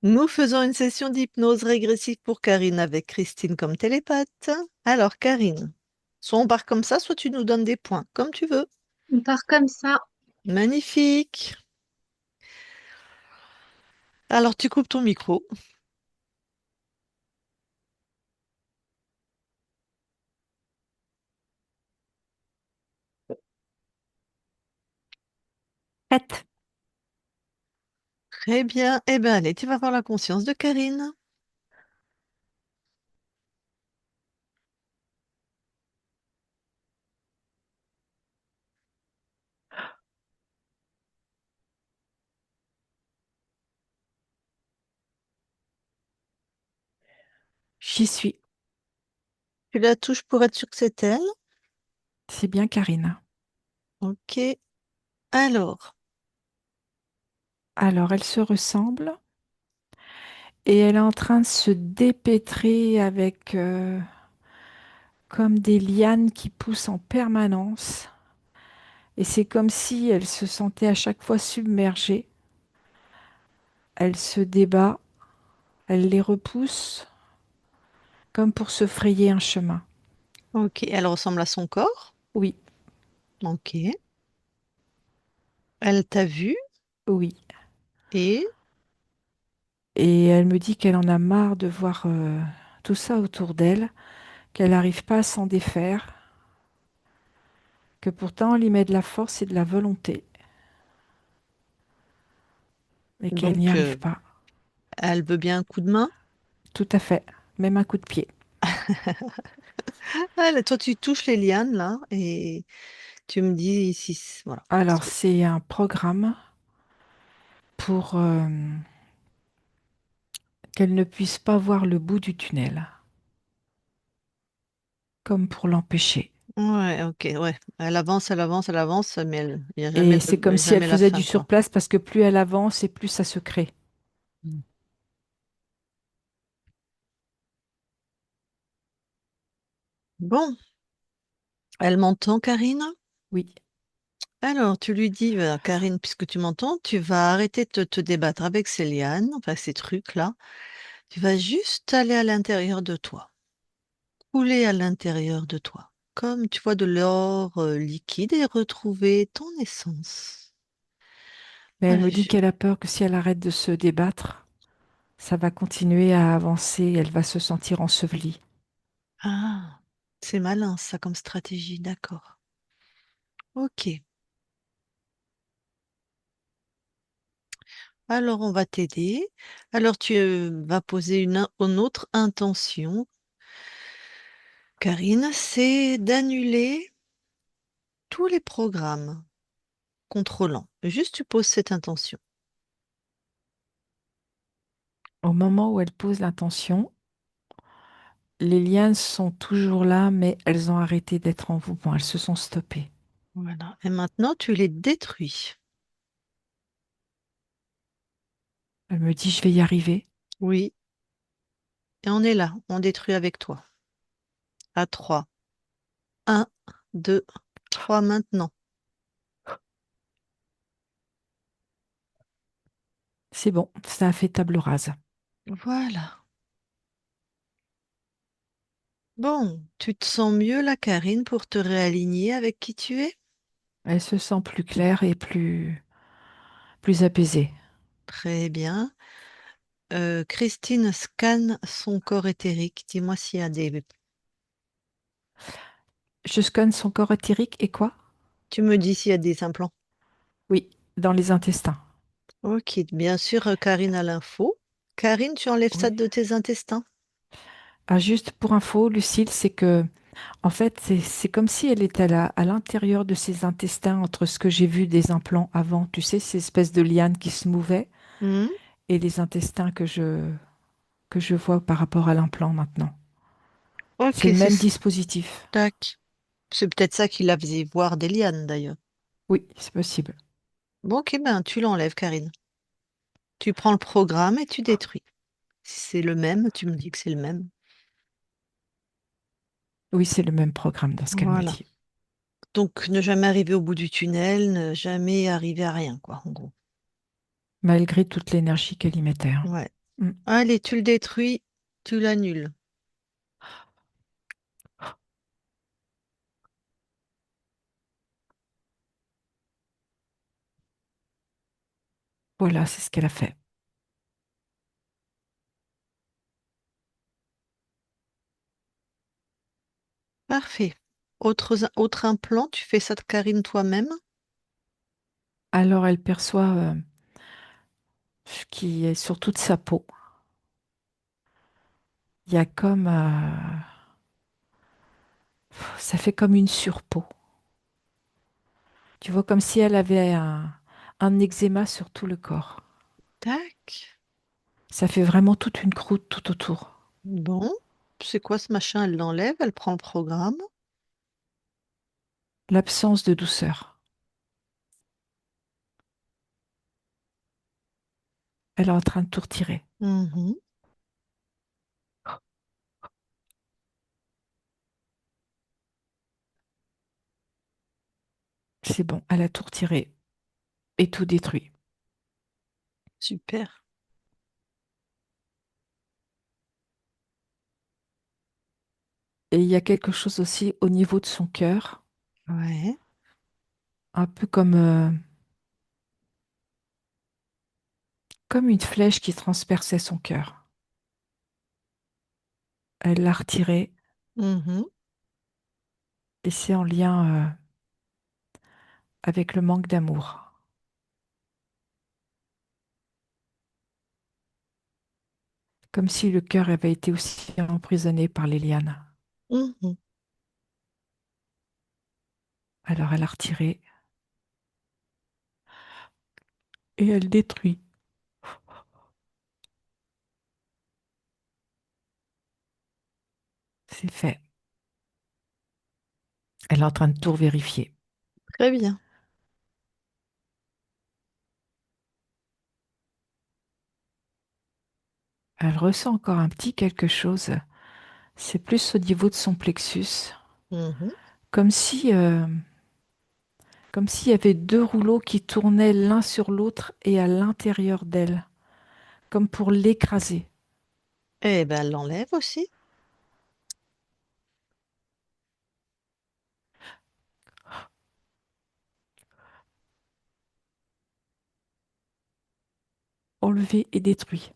Nous faisons une session d'hypnose régressive pour Karine avec Christine comme télépathe. Alors, Karine, soit on part comme ça, soit tu nous donnes des points, comme tu veux. On part comme ça. Magnifique. Alors, tu coupes ton micro. 4. Très bien. Eh bien, allez, tu vas voir la conscience de Karine. J'y suis. Tu la touches pour être sûr que c'est elle. C'est bien Karine. Ok. Alors, Alors, elle se ressemble et elle est en train de se dépêtrer avec comme des lianes qui poussent en permanence. Et c'est comme si elle se sentait à chaque fois submergée. Elle se débat, elle les repousse comme pour se frayer un chemin. ok, elle ressemble à son corps. Oui, Ok. Elle t'a vu oui. et... Et elle me dit qu'elle en a marre de voir tout ça autour d'elle, qu'elle n'arrive pas à s'en défaire, que pourtant on y met de la force et de la volonté, mais qu'elle n'y Donc, arrive pas. elle veut bien un coup de main. Tout à fait, même un coup de pied. Toi, tu touches les lianes, là, et tu me dis si... Voilà. Alors, c'est un programme pour qu'elle ne puisse pas voir le bout du tunnel, comme pour l'empêcher. Ouais, ok, ouais. Elle avance, elle avance, elle avance, mais il n'y a Et c'est comme si elle jamais la faisait du fin, quoi. surplace parce que plus elle avance et plus ça se crée. Mm. Bon, elle m'entend, Karine? Oui, Alors, tu lui dis, Karine, puisque tu m'entends, tu vas arrêter de te débattre avec ces lianes, enfin ces trucs-là. Tu vas juste aller à l'intérieur de toi, couler à l'intérieur de toi, comme tu vois de l'or liquide et retrouver ton essence. mais elle Voilà, me dit qu'elle a peur que si elle arrête de se débattre, ça va continuer à avancer et elle va se sentir ensevelie. Ah, c'est malin ça comme stratégie, d'accord. Ok. Alors, on va t'aider. Alors, tu vas poser une autre intention, Karine, c'est d'annuler tous les programmes contrôlants. Juste, tu poses cette intention. Au moment où elle pose l'intention, les lianes sont toujours là, mais elles ont arrêté d'être en mouvement, elles se sont stoppées. Voilà. Et maintenant, tu les détruis. Elle me dit, je vais y arriver. Oui. Et on est là. On détruit avec toi. À 3. Un, 2, 3 maintenant. C'est bon, ça a fait table rase. Voilà. Bon, tu te sens mieux là, Karine, pour te réaligner avec qui tu es? Elle se sent plus claire et plus apaisée. Très bien. Christine scanne son corps éthérique. Dis-moi s'il y a des... Je scanne son corps éthérique et quoi? Tu me dis s'il y a des implants. Oui, dans les intestins. Ok, bien sûr, Karine a l'info. Karine, tu enlèves ça Oui. de tes intestins? Ah, juste pour info, Lucille, c'est que, en fait, c'est comme si elle était à l'intérieur de ses intestins, entre ce que j'ai vu des implants avant, tu sais, ces espèces de lianes qui se mouvaient, Hmm. et les intestins que je vois par rapport à l'implant maintenant. C'est Ok, le c'est même dispositif. tac. C'est peut-être ça qui la faisait voir des lianes d'ailleurs. Oui, c'est possible. Bon, ok, ben tu l'enlèves, Karine. Tu prends le programme et tu détruis. Si c'est le même, tu me dis que c'est le même. Oui, c'est le même programme dans ce qu'elle me Voilà. dit. Donc, ne jamais arriver au bout du tunnel, ne jamais arriver à rien, quoi, en gros. Malgré toute l'énergie qu'elle y mettait, hein. Ouais. Mm. Allez, tu le détruis, tu l'annules. Voilà, c'est ce qu'elle a fait. Parfait. Autre implant, tu fais ça de Karine toi-même? Alors elle perçoit ce qui est sur toute sa peau. Il y a comme, ça fait comme une surpeau. Tu vois, comme si elle avait un eczéma sur tout le corps. Tac. Ça fait vraiment toute une croûte tout autour. Bon. C'est quoi ce machin? Elle l'enlève, elle prend le programme. L'absence de douceur. Elle est en train de tout retirer. Mhm. C'est bon, elle a tout retiré et tout détruit. Super. Et il y a quelque chose aussi au niveau de son cœur, Ouais. un peu comme une flèche qui transperçait son cœur. Elle l'a retiré Mhm. et c'est en lien avec le manque d'amour. Comme si le cœur avait été aussi emprisonné par les lianes. Mhm. Alors elle a retiré et elle détruit. C'est fait. Elle est en train de tout vérifier. Très bien. Elle ressent encore un petit quelque chose. C'est plus au niveau de son plexus. Mhm. Comme si, comme s'il y avait deux rouleaux qui tournaient l'un sur l'autre et à l'intérieur d'elle, comme pour l'écraser. Eh ben, elle l'enlève aussi. Enlever et détruit.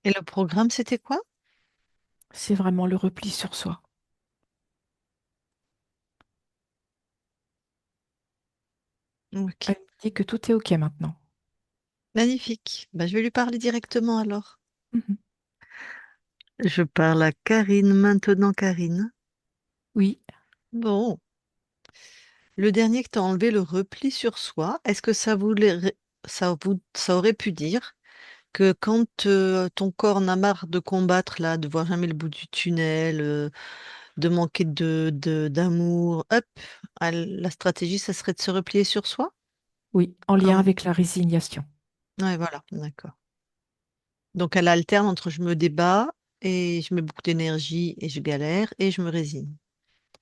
Et le programme, c'était quoi? C'est vraiment le repli sur soi. Ok. Elle me dit que tout est OK maintenant. Magnifique. Ben, je vais lui parler directement alors. Mhm. Je parle à Karine maintenant, Karine. Oui, Bon. Le dernier que tu as enlevé, le repli sur soi, est-ce que ça aurait pu dire que quand ton corps n'a marre de combattre, là, de voir jamais le bout du tunnel, de manquer d'amour, hop, la stratégie, ça serait de se replier sur soi? oui, en lien Comme... avec la résignation. Ouais, voilà, d'accord. Donc elle alterne entre je me débat et je mets beaucoup d'énergie et je galère et je me résigne.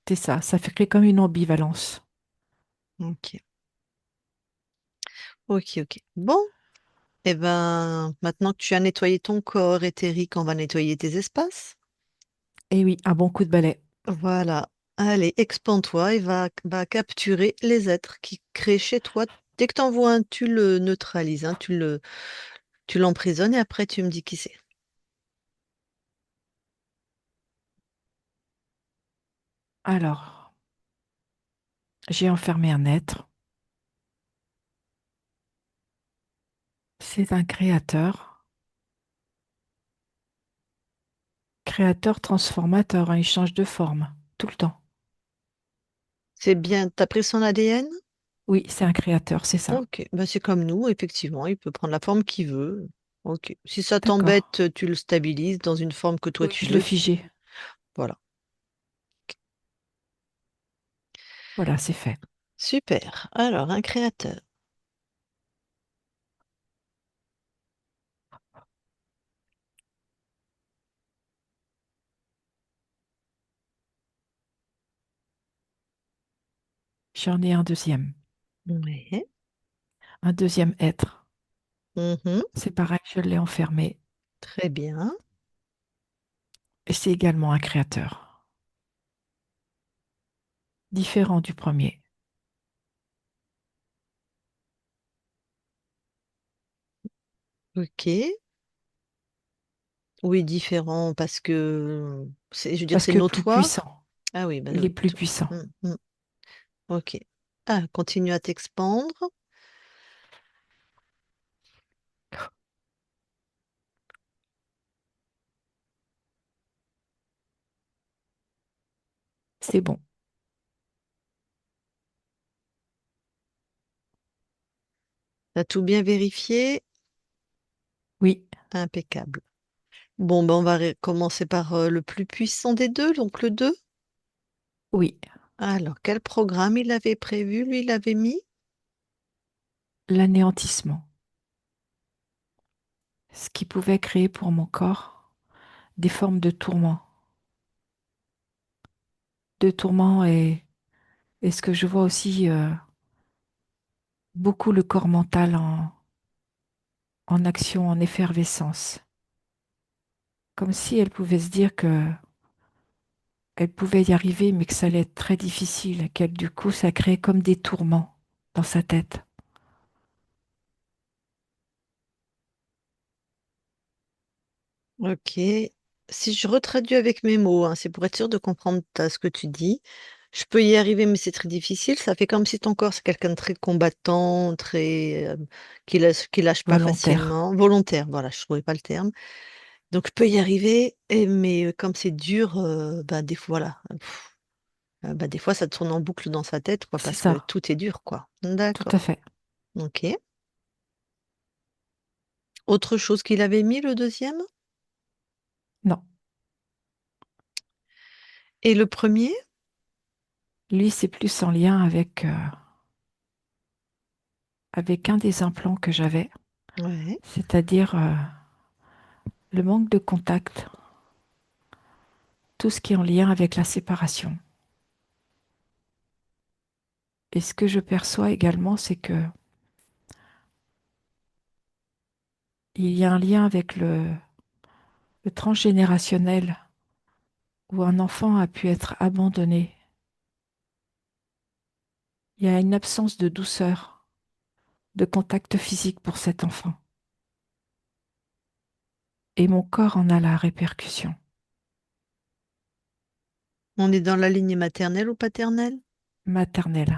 C'est ça, ça fait créer comme une ambivalence. Ok, ok, ok. Bon, et ben maintenant que tu as nettoyé ton corps éthérique, on va nettoyer tes espaces. Et oui, un bon coup de balai. Voilà. Allez, expand-toi et va capturer les êtres qui créent chez toi. Dès que tu en vois un, tu le neutralises, hein, tu l'emprisonnes et après tu me dis qui c'est. Alors, j'ai enfermé un être. C'est un créateur. Créateur transformateur, hein, il change de forme tout le temps. C'est bien, t'as pris son ADN? Oui, c'est un créateur, c'est ça. Ok, ben c'est comme nous, effectivement, il peut prendre la forme qu'il veut. Ok, si ça D'accord. t'embête, tu le stabilises dans une forme que toi Oui, tu je le veux. figeais. Voilà, Voilà, c'est fait. super. Alors, un créateur. J'en ai un deuxième. Ouais. Un deuxième être. Mhm. C'est pareil, je l'ai enfermé. Très bien. Et c'est également un créateur, différent du premier. Ok. Oui, différent parce que je veux dire, Parce c'est que plus notoire. puissant. Ah oui, bah Il est oui. plus puissant. Mm, mm. Ok. Ah, continue à t'expandre. C'est bon. T'as tout bien vérifié? Oui, Impeccable. Bon, ben on va commencer par le plus puissant des deux, donc le 2. oui. Alors, quel programme il avait prévu, lui, il avait mis? L'anéantissement. Ce qui pouvait créer pour mon corps des formes de tourment. De tourment et ce que je vois aussi beaucoup le corps mental en action, en effervescence. Comme si elle pouvait se dire que elle pouvait y arriver, mais que ça allait être très difficile, qu'elle, du coup, ça créait comme des tourments dans sa tête. Ok. Si je retraduis avec mes mots, hein, c'est pour être sûr de comprendre ce que tu dis. Je peux y arriver, mais c'est très difficile. Ça fait comme si ton corps, c'est quelqu'un de très combattant, très, qui lâche pas Volontaire. facilement, volontaire. Voilà, je trouvais pas le terme. Donc, je peux y arriver, mais comme c'est dur, bah, des fois, voilà. Bah, des fois, ça tourne en boucle dans sa tête, quoi, C'est parce que ça, tout est dur, quoi. tout à D'accord. fait. Ok. Autre chose qu'il avait mis, le deuxième? Non. Et le premier? Lui, c'est plus en lien avec un des implants que j'avais, Ouais. c'est-à-dire le manque de contact, tout ce qui est en lien avec la séparation. Et ce que je perçois également, c'est que il y a un lien avec le transgénérationnel où un enfant a pu être abandonné. Il y a une absence de douceur, de contact physique pour cet enfant. Et mon corps en a la répercussion On est dans la ligne maternelle ou paternelle? maternelle.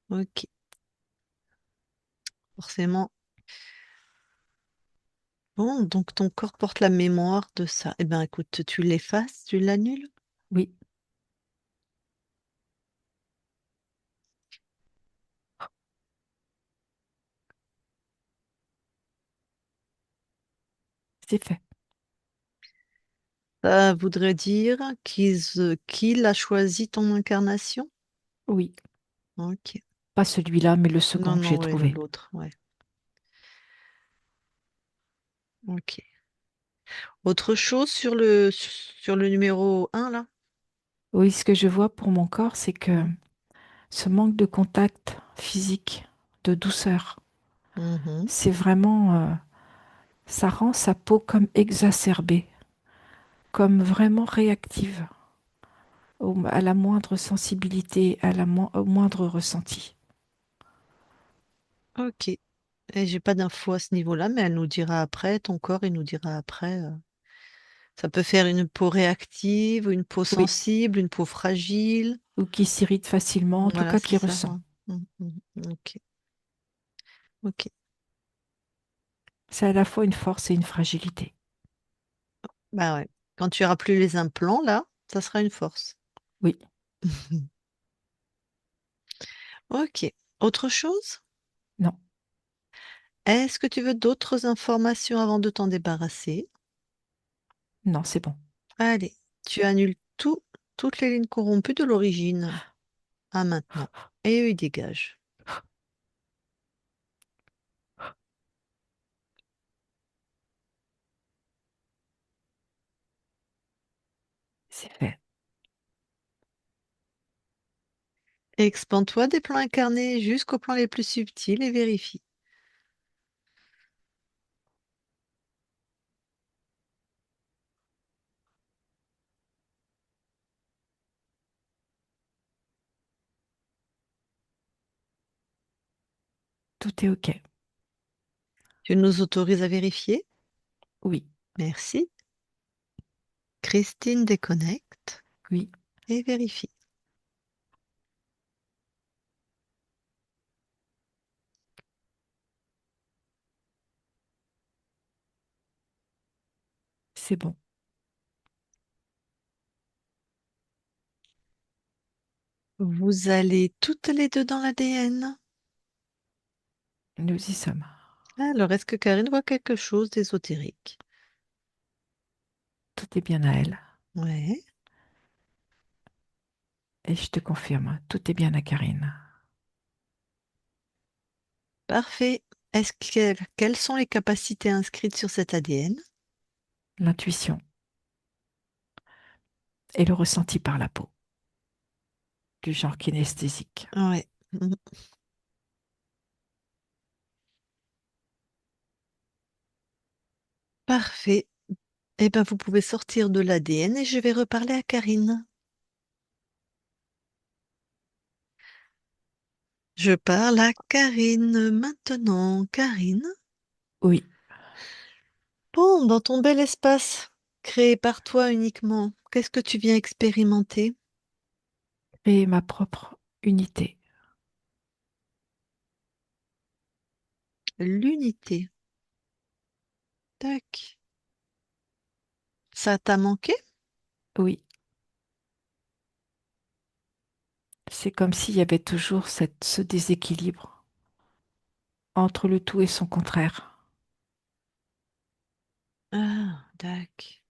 Ok. Forcément. Bon, donc ton corps porte la mémoire de ça. Eh ben, écoute, tu l'effaces, tu l'annules? Oui, c'est fait. Ça voudrait dire qu'il a choisi ton incarnation? Oui, Ok. pas celui-là, mais le Non, second que non, j'ai ouais, trouvé. l'autre, ouais. Ok. Autre chose sur le numéro un là? Oui, ce que je vois pour mon corps, c'est que Mm. ce manque de contact physique, de douceur, Mhm. c'est vraiment, ça rend sa peau comme exacerbée, comme vraiment réactive à la moindre sensibilité, au moindre ressenti. Ok. Et j'ai pas d'infos à ce niveau-là, mais elle nous dira après, ton corps, il nous dira après. Ça peut faire une peau réactive, une peau Oui, sensible, une peau fragile. ou qui s'irrite facilement, en tout Voilà, cas c'est qui ça, ressent. hein. Ok, ok. C'est à la fois une force et une fragilité. Bah ouais. Quand tu auras plus les implants, là, ça sera une force. Oui, Ok. Autre chose? non, Est-ce que tu veux d'autres informations avant de t'en débarrasser? non, c'est bon. Allez, tu annules toutes les lignes corrompues de l'origine à maintenant. Et eux, ils dégagent. C'est fait. Expande-toi des plans incarnés jusqu'aux plans les plus subtils et vérifie. Tout est OK. Tu nous autorises à vérifier? Oui, Merci. Christine déconnecte oui, et vérifie. c'est bon. Vous allez toutes les deux dans l'ADN. Nous y sommes. Alors, est-ce que Karine voit quelque chose d'ésotérique? Tout est bien à elle. Ouais, Et je te confirme, tout est bien à Karine. parfait. Quelles sont les capacités inscrites sur cet ADN? L'intuition et le ressenti par la peau, du genre kinesthésique. Ouais. Mhm. Parfait. Eh ben, vous pouvez sortir de l'ADN et je vais reparler à Karine. Je parle à Karine maintenant. Karine? Oui, Bon, dans ton bel espace, créé par toi uniquement, qu'est-ce que tu viens expérimenter? et ma propre unité. L'unité. Tac. Ça t'a manqué? Oui, c'est comme s'il y avait toujours ce déséquilibre entre le tout et son contraire. Ah, tac.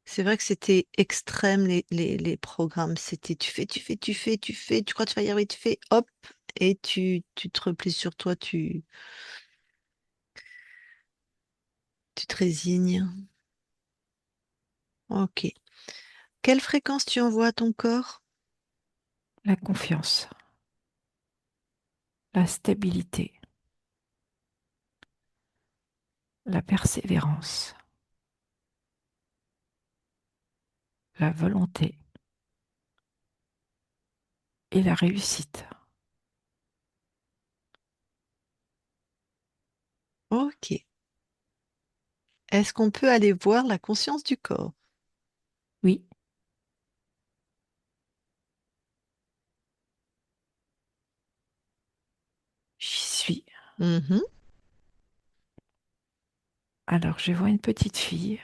C'est vrai que c'était extrême les programmes. C'était tu crois que tu vas y arriver, tu fais hop, et tu te replies sur toi, tu te résignes. Ok. Quelle fréquence tu envoies à ton corps? La confiance, la stabilité, la persévérance, la volonté et la réussite. Ok. Est-ce qu'on peut aller voir la conscience du corps? Oui, j'y suis. Mhm. Alors je vois une petite fille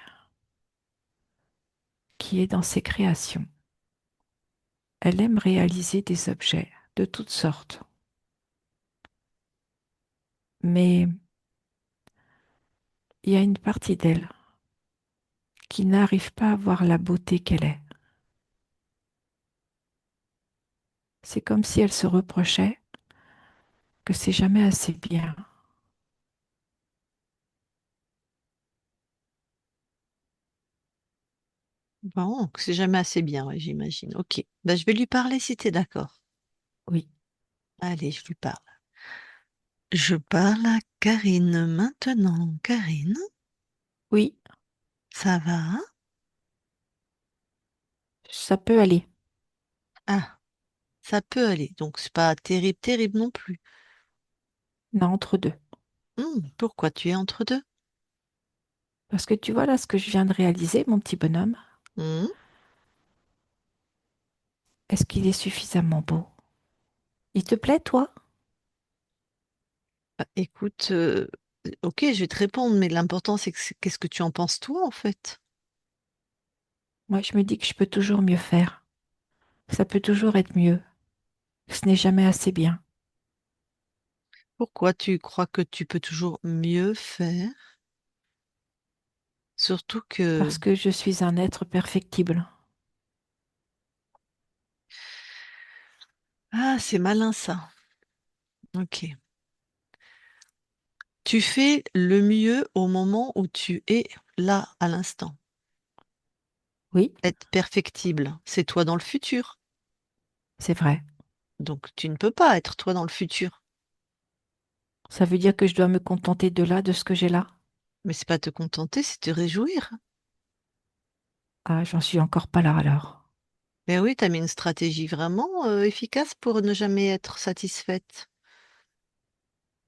qui est dans ses créations. Elle aime réaliser des objets de toutes sortes, mais il y a une partie d'elle qui n'arrive pas à voir la beauté qu'elle est. C'est comme si elle se reprochait que c'est jamais assez bien, Bon, que c'est jamais assez bien, ouais, j'imagine. Ok. Ben, je vais lui parler si tu es d'accord. oui, Allez, je lui parle. Je parle à Karine maintenant. Karine, oui, ça va? ça peut aller. Ah, ça peut aller. Donc, c'est pas terrible, terrible non plus. Non, entre deux. Pourquoi tu es entre deux? Parce que tu vois là ce que je viens de réaliser, mon petit bonhomme, Hmm. est-ce qu'il est suffisamment beau? Il te plaît, toi? Bah, écoute, ok, je vais te répondre, mais l'important, qu'est-ce que tu en penses toi, en fait? Moi, je me dis que je peux toujours mieux faire. Ça peut toujours être mieux. Ce n'est jamais assez bien. Pourquoi tu crois que tu peux toujours mieux faire? Surtout que... Parce que je suis un être perfectible. Ah, c'est malin ça. Ok. Tu fais le mieux au moment où tu es là, à l'instant. Oui, Être perfectible, c'est toi dans le futur. c'est vrai. Donc tu ne peux pas être toi dans le futur. Ça veut dire que je dois me contenter de là, de ce que j'ai là. Mais c'est pas te contenter, c'est te réjouir. Ah, j'en suis encore pas là alors. Mais oui, tu as mis une stratégie vraiment efficace pour ne jamais être satisfaite.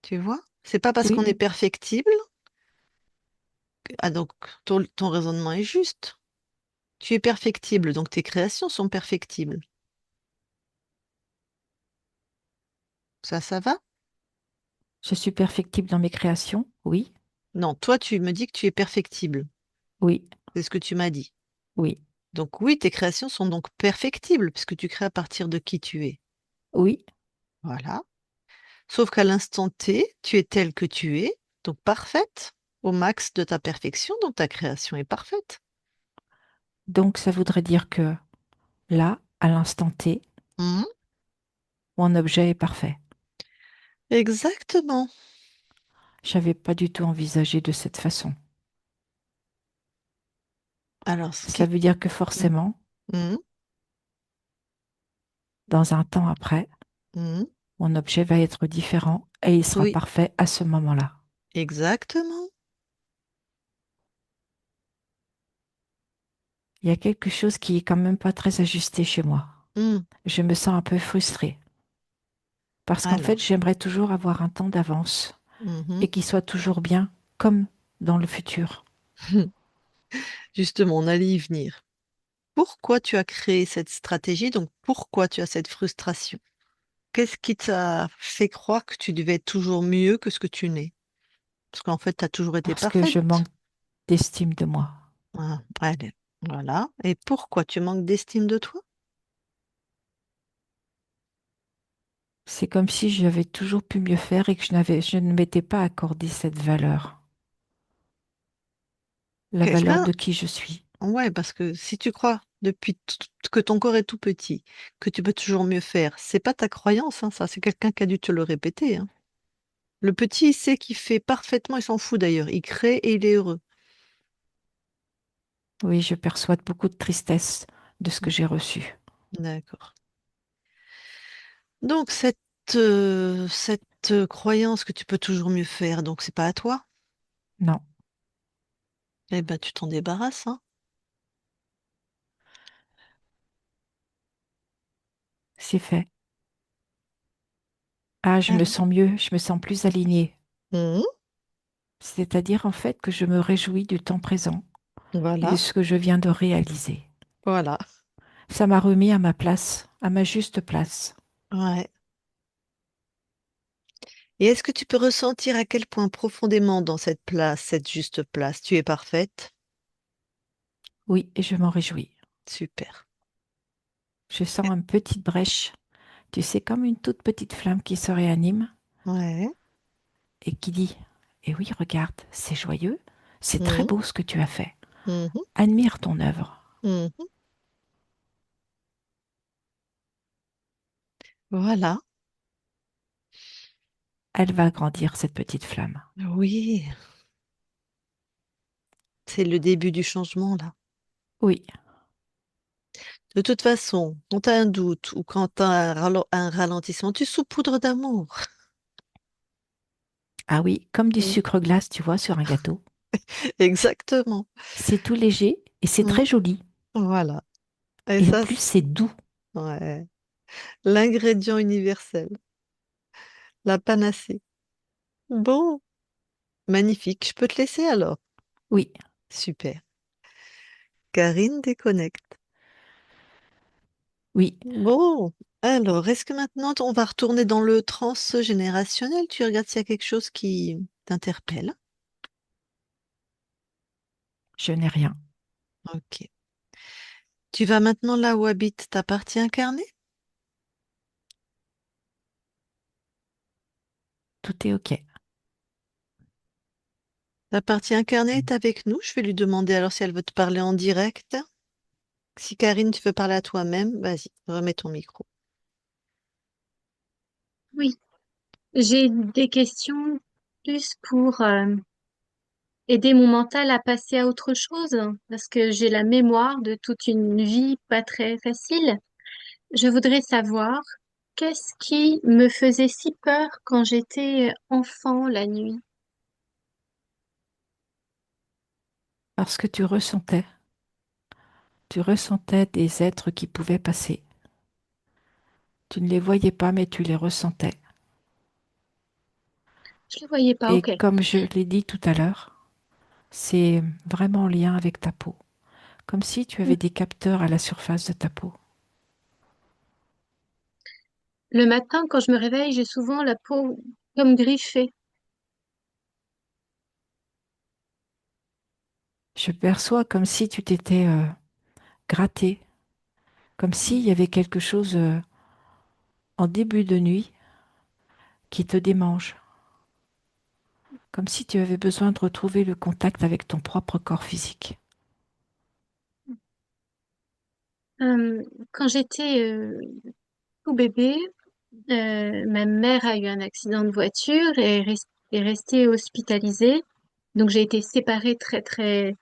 Tu vois? C'est pas parce qu'on Oui, est perfectible. Ah, donc ton raisonnement est juste. Tu es perfectible, donc tes créations sont perfectibles. Ça va? je suis perfectible dans mes créations. Oui, Non, toi, tu me dis que tu es perfectible. oui, C'est ce que tu m'as dit. oui, Donc oui, tes créations sont donc perfectibles, puisque tu crées à partir de qui tu es. oui. Voilà. Sauf qu'à l'instant T, tu es telle que tu es, donc parfaite, au max de ta perfection, donc ta création est parfaite. Donc ça voudrait dire que là, à l'instant T, Mhm. mon objet est parfait. Exactement. J'avais pas du tout envisagé de cette façon. Alors, ce Ça qui... veut dire que Mhm. forcément, Mhm. dans un temps après, Mhm. mon objet va être différent et il sera Oui, parfait à ce moment-là. exactement. Il y a quelque chose qui est quand même pas très ajusté chez moi. Mhm. Je me sens un peu frustrée parce qu'en fait, Alors, j'aimerais toujours avoir un temps d'avance mhm. et qu'il soit toujours bien comme dans le futur. Justement, on allait y venir. Pourquoi tu as créé cette stratégie? Donc, pourquoi tu as cette frustration? Qu'est-ce qui t'a fait croire que tu devais être toujours mieux que ce que tu n'es? Parce qu'en fait, tu as toujours été Parce que je parfaite. manque d'estime de moi. Ah, allez, voilà. Et pourquoi tu manques d'estime de toi? C'est comme si j'avais toujours pu mieux faire et que je ne m'étais pas accordé cette valeur, la Ok, valeur de qui je suis. ouais, parce que si tu crois que ton corps est tout petit, que tu peux toujours mieux faire, c'est pas ta croyance, hein, ça, c'est quelqu'un qui a dû te le répéter, hein. Le petit, il sait qu'il fait parfaitement, il s'en fout d'ailleurs. Il crée et il est heureux. Oui, je perçois beaucoup de tristesse de ce que j'ai reçu. D'accord. Donc, cette croyance que tu peux toujours mieux faire, donc c'est pas à toi, Non, eh ben, tu t'en débarrasses, hein. c'est fait. Ah, je me Voilà. sens mieux, je me sens plus alignée. Mhm. C'est-à-dire en fait que je me réjouis du temps présent et de Voilà, ce que je viens de réaliser. voilà. Ça m'a remis à ma place, à ma juste place. Ouais. Et est-ce que tu peux ressentir à quel point profondément dans cette place, cette juste place, tu es parfaite? Oui, et je m'en réjouis. Super. Je sens une petite brèche, tu sais, comme une toute petite flamme qui se réanime Ouais. et qui dit, eh oui, regarde, c'est joyeux, c'est très Mhm. beau ce que tu as fait. Mhm. Admire ton œuvre. Mhm. Voilà. Elle va grandir, cette petite flamme. Oui, c'est le début du changement là. Oui, De toute façon, quand tu as un doute ou quand tu as un ralentissement, tu saupoudres d'amour. ah oui, comme du Mm. sucre glace, tu vois, sur un gâteau. Exactement. C'est tout léger et c'est Mm. très joli. Voilà. Et Et en ça, plus, c'est doux. ouais. L'ingrédient universel, la panacée. Bon, magnifique. Je peux te laisser alors. Oui, Super. Karine déconnecte. oui, Bon, alors, est-ce que maintenant on va retourner dans le transgénérationnel? Tu regardes s'il y a quelque chose qui t'interpelle. je n'ai rien. Ok. Tu vas maintenant là où habite ta partie incarnée? Tout est OK. Ta partie incarnée est avec nous. Je vais lui demander alors si elle veut te parler en direct. Si Karine, tu veux parler à toi-même, vas-y, remets ton micro. Oui, j'ai des questions plus pour aider mon mental à passer à autre chose, parce que j'ai la mémoire de toute une vie pas très facile. Je voudrais savoir qu'est-ce qui me faisait si peur quand j'étais enfant la nuit. Parce que tu ressentais des êtres qui pouvaient passer. Tu ne les voyais pas, mais tu les ressentais. Je le voyais pas, Et ok. comme je l'ai dit tout à l'heure, c'est vraiment en lien avec ta peau, comme si tu avais des capteurs à la surface de ta peau. Le matin, quand je me réveille, j'ai souvent la peau comme griffée. Je perçois comme si tu t'étais gratté, comme s'il y avait quelque chose en début de nuit qui te démange, comme si tu avais besoin de retrouver le contact avec ton propre corps physique. Euh, Quand j'étais tout bébé, ma mère a eu un accident de voiture et est restée hospitalisée. Donc j'ai été séparée très très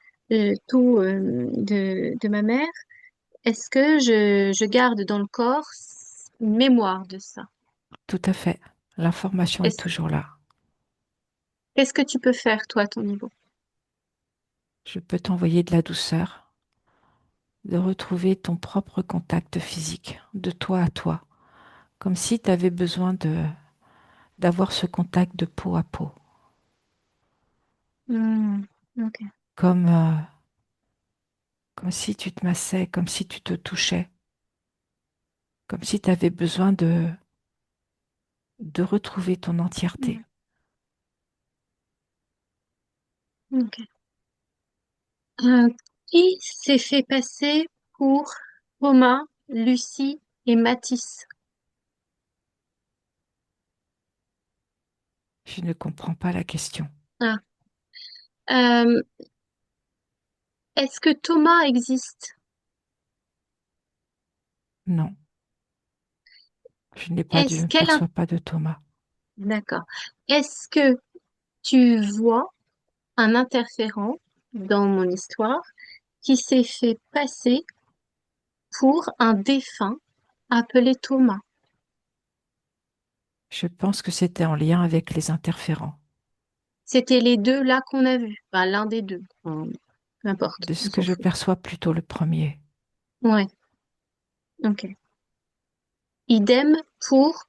tôt de ma mère. Est-ce que je garde dans le corps une mémoire de ça? Tout à fait. L'information est Est-ce, toujours là. qu'est-ce que tu peux faire, toi, à ton niveau? Je peux t'envoyer de la douceur, de retrouver ton propre contact physique, de toi à toi, comme si tu avais besoin de d'avoir ce contact de peau à peau, Hmm, ok. comme, comme si tu te massais, comme si tu te touchais, comme si tu avais besoin de retrouver ton entièreté. Hmm, ok. Euh, qui s'est fait passer pour Thomas, Lucie et Mathis? Je ne comprends pas la question. Ah. Euh, est-ce que Thomas existe? Non, je Est-ce ne qu'elle... perçois pas de Thomas. D'accord. Est-ce que tu vois un interférent dans mon histoire qui s'est fait passer pour un défunt appelé Thomas? Je pense que c'était en lien avec les interférents. C'était les deux là qu'on a vus. Enfin, l'un des deux. Enfin, peu importe, De on ce que s'en je fout. perçois plutôt le premier. Ouais, ok. Idem pour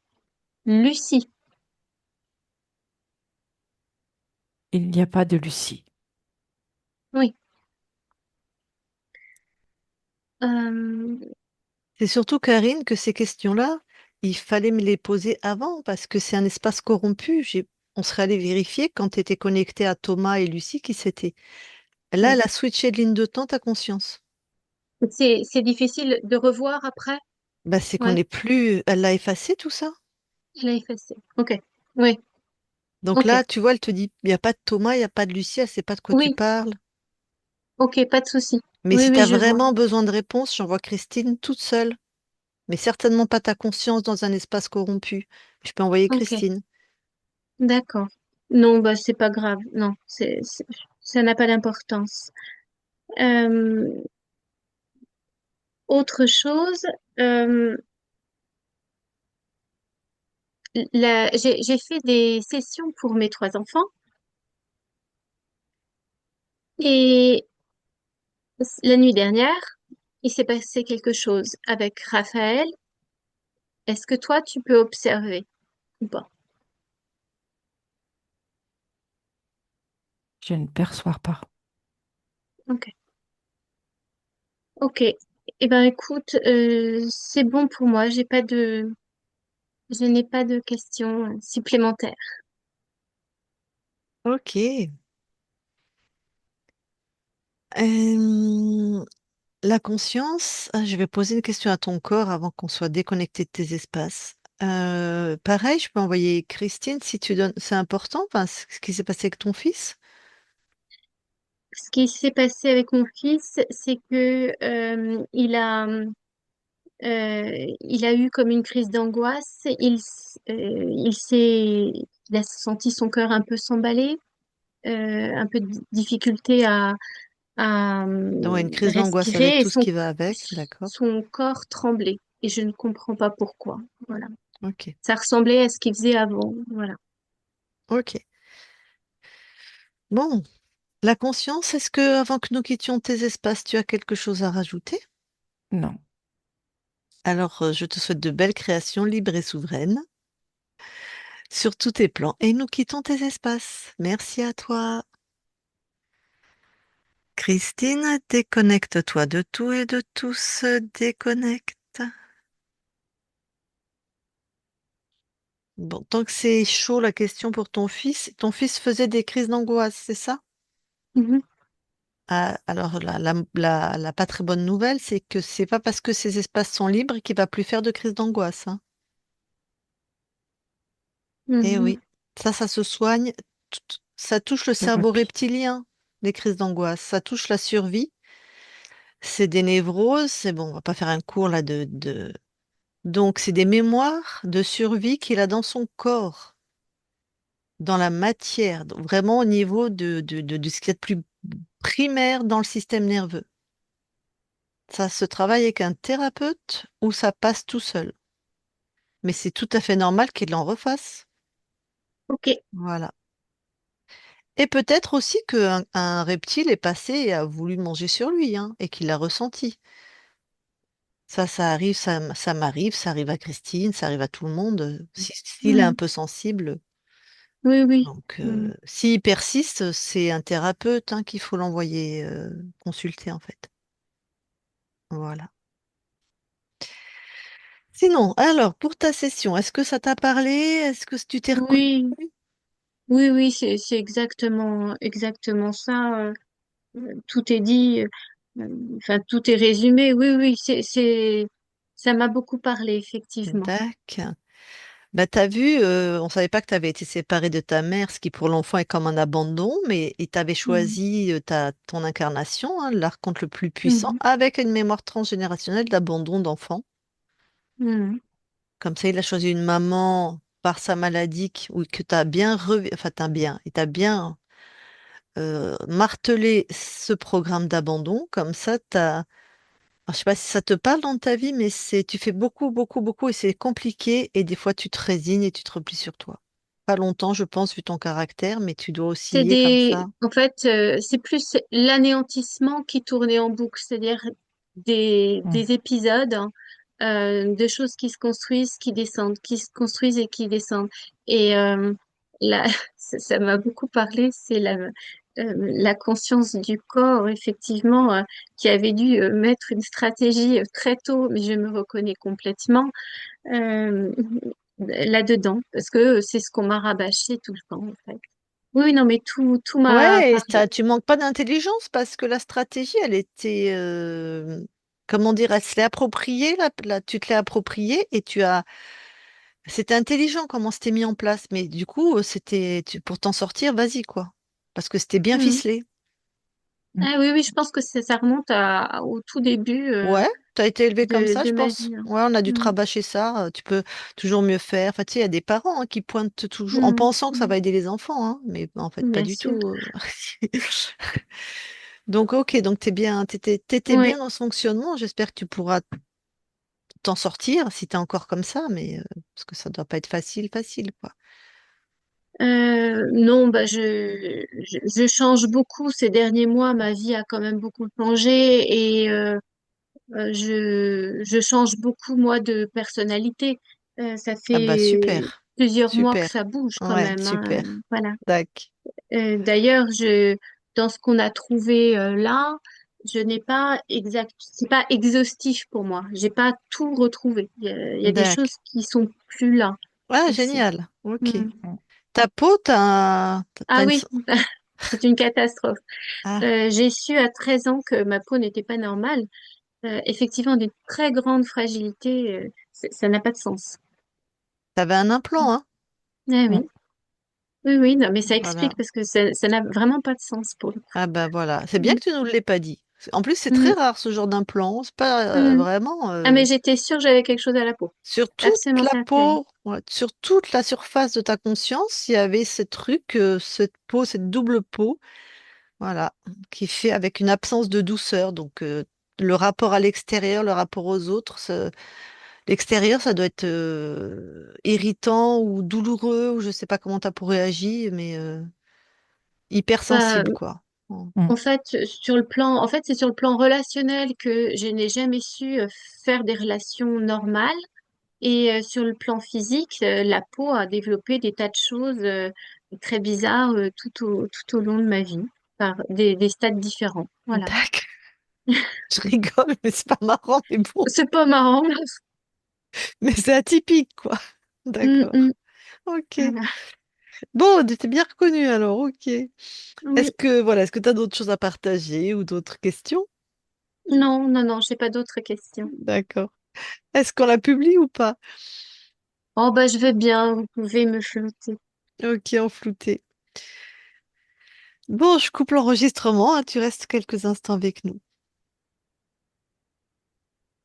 Lucie. Il n'y a pas de Lucie. Oui. Euh, C'est surtout, Karine, que ces questions-là, il fallait me les poser avant parce que c'est un espace corrompu. On serait allé vérifier quand tu étais connecté à Thomas et Lucie qui c'était. Là, oui. elle a switché de ligne de temps, ta conscience. C'est difficile de revoir après. Bah, c'est qu'on Ouais, n'est plus. Elle l'a effacé tout ça. elle a effacé. Ok. Oui, Donc ok. là, tu vois, elle te dit, il n'y a pas de Thomas, il n'y a pas de Lucie, elle ne sait pas de quoi tu Oui, parles. ok, pas de souci. Mais Oui, si tu oui, as je vois. vraiment besoin de réponse, j'envoie Christine toute seule. Mais certainement pas ta conscience dans un espace corrompu. Je peux envoyer Ok, Christine. d'accord. Non, bah c'est pas grave. Non, ça n'a pas d'importance. Euh, Autre chose, euh, j'ai fait des sessions pour mes trois enfants et la nuit dernière, il s'est passé quelque chose avec Raphaël. Est-ce que toi, tu peux observer ou pas? Je ne perçois pas. Ok. Ok. Eh ben, écoute, c'est bon pour moi. Je n'ai pas de questions supplémentaires. Ok. Euh, la conscience, je vais poser une question à ton corps avant qu'on soit déconnecté de tes espaces. Pareil, je peux envoyer Christine si tu donnes. C'est important, enfin, ce qui s'est passé avec ton fils. Ce qui s'est passé avec mon fils, c'est que il a eu comme une crise d'angoisse. Il a senti son cœur un peu s'emballer, un peu de difficulté à Donc, une crise d'angoisse avec respirer et tout ce qui va avec, d'accord. son corps tremblait. Et je ne comprends pas pourquoi. Voilà. Ok. Ça ressemblait à ce qu'il faisait avant. Voilà. Ok. Bon, la conscience, est-ce que avant que nous quittions tes espaces, tu as quelque chose à rajouter? Non. Alors, je te souhaite de belles créations libres et souveraines. sur tous tes plans. Et nous quittons tes espaces. Merci à toi. Christine, déconnecte-toi de tout et de tous. Déconnecte. Bon, tant que c'est chaud, la question pour ton fils faisait des crises d'angoisse, c'est ça? Mhm, Ah, alors, la pas très bonne nouvelle, c'est que c'est pas parce que ces espaces sont libres qu'il va plus faire de crise d'angoisse, hein. Eh mhm. oui, ça se soigne. Ça touche le cerveau Thérapie. reptilien, les crises d'angoisse. Ça touche la survie. C'est des névroses. C'est bon, on va pas faire un cours là Donc, c'est des mémoires de survie qu'il a dans son corps, dans la matière, donc vraiment au niveau de ce qu'il y a de plus primaire dans le système nerveux. Ça se travaille avec un thérapeute ou ça passe tout seul. Mais c'est tout à fait normal qu'il en refasse. Ok, Voilà. Et peut-être aussi qu'un reptile est passé et a voulu manger sur lui, hein, et qu'il l'a ressenti. Ça arrive, ça m'arrive, ça arrive à Christine, ça arrive à tout le monde, s'il est un mhm. peu sensible. Oui, oui. Donc, Mhm. s'il persiste, c'est un thérapeute, hein, qu'il faut l'envoyer consulter, en fait. Voilà. Sinon, alors, pour ta session, est-ce que ça t'a parlé? Est-ce que tu t'es reconnu? Oui, oui, oui, c'est exactement ça. Tout est dit, enfin, tout est résumé. Oui, oui, ça m'a beaucoup parlé, effectivement. D'accord. Bah, t'as vu, on savait pas que tu avais été séparée de ta mère, ce qui pour l'enfant est comme un abandon, mais il t'avait Mhm, choisi ton incarnation, hein, l'archonte le plus puissant, mhm, avec une mémoire transgénérationnelle d'abandon d'enfant. mhm. Comme ça, il a choisi une maman par sa maladie ou que tu as bien enfin il t'a bien martelé ce programme d'abandon. Comme ça, alors, je sais pas si ça te parle dans ta vie, mais tu fais beaucoup, beaucoup, beaucoup et c'est compliqué et des fois tu te résignes et tu te replies sur toi. Pas longtemps, je pense, vu ton caractère, mais tu dois osciller comme ça. En fait, c'est plus l'anéantissement qui tournait en boucle, c'est-à-dire Mm. des épisodes, hein, de choses qui se construisent, qui descendent, qui se construisent et qui descendent. Et là, ça m'a beaucoup parlé, c'est la conscience du corps, effectivement, qui avait dû mettre une stratégie très tôt, mais je me reconnais complètement euh, là-dedans, parce que c'est ce qu'on m'a rabâché tout le temps, en fait. Oui, non, mais tout m'a Ouais, et parlé. tu manques pas d'intelligence parce que la stratégie, elle était, comment dire, elle se l'est appropriée, tu te l'es appropriée et c'était intelligent comment c'était mis en place, mais du coup, pour t'en sortir, vas-y, quoi. Parce que c'était bien Mhm. ficelé. Mm. Ah oui, oui, je pense que ça remonte au tout début Ouais, t'as été élevé comme ça, de je ma pense. vie, hein. Ouais, on a dû te Mhm. rabâcher ça. Tu peux toujours mieux faire. Enfin, tu sais, il y a des parents, hein, qui pointent toujours en Mhm. pensant que ça Mhm. va aider les enfants, hein, mais en fait, pas Bien du sûr. tout. Donc, ok, donc t'étais Ouais. bien dans ce fonctionnement. J'espère que tu pourras t'en sortir si t'es encore comme ça, mais parce que ça doit pas être facile, quoi. Non, bah je change beaucoup ces derniers mois. Ma vie a quand même beaucoup changé et je change beaucoup moi de personnalité. Ça Ah bah fait super, plusieurs mois que super. ça bouge quand Ouais, même, hein. super. Voilà. Tac. D'ailleurs, dans ce qu'on a trouvé là, je n'ai pas c'est pas exhaustif pour moi. J'ai pas tout retrouvé. Il y a des Tac. choses qui sont plus là Ah, aussi. génial. Ok. Hmm. Mm. Ta peau, Ah oui, c'est une catastrophe. Ah, J'ai su à 13 ans que ma peau n'était pas normale. Effectivement, d'une très grande fragilité. Ça n'a pas de sens. t'avais un implant, hein? Ah Mm. oui, oui, oui, non, mais ça Voilà. explique parce que ça n'a vraiment pas de sens pour le coup. Ah bah voilà, c'est bien Hmm. que tu nous l'aies pas dit. En plus, c'est très Hmm. rare ce genre d'implant. C'est pas Hmm. vraiment Ah, mais j'étais sûre que j'avais quelque chose à la peau. sur toute Absolument la certaine. peau, ouais, sur toute la surface de ta conscience, il y avait ce truc, cette peau, cette double peau, voilà, qui fait avec une absence de douceur. Donc le rapport à l'extérieur, le rapport aux autres, l'extérieur, ça doit être irritant ou douloureux ou je sais pas comment tu as pour réagir, mais Bah, hypersensible quoi. Mm. Mm. en fait, c'est sur le plan relationnel que je n'ai jamais su faire des relations normales. Et sur le plan physique, la peau a développé des tas de choses très bizarres tout au long de ma vie, par des stades différents. Voilà. D'accord. Je rigole, mais c'est pas marrant, mais bon. C'est pas marrant. Mais c'est atypique, quoi. Mm, D'accord. mm. Ok. Voilà. Bon, tu t'es bien reconnu alors, ok. Oui. Est-ce que tu as d'autres choses à partager ou d'autres questions? Non, non, non, j'ai pas d'autres questions. D'accord. Est-ce qu'on la publie ou pas? Oh, bah, je veux bien, vous pouvez me flouter. Ok, en flouté. Bon, je coupe l'enregistrement, hein, tu restes quelques instants avec nous.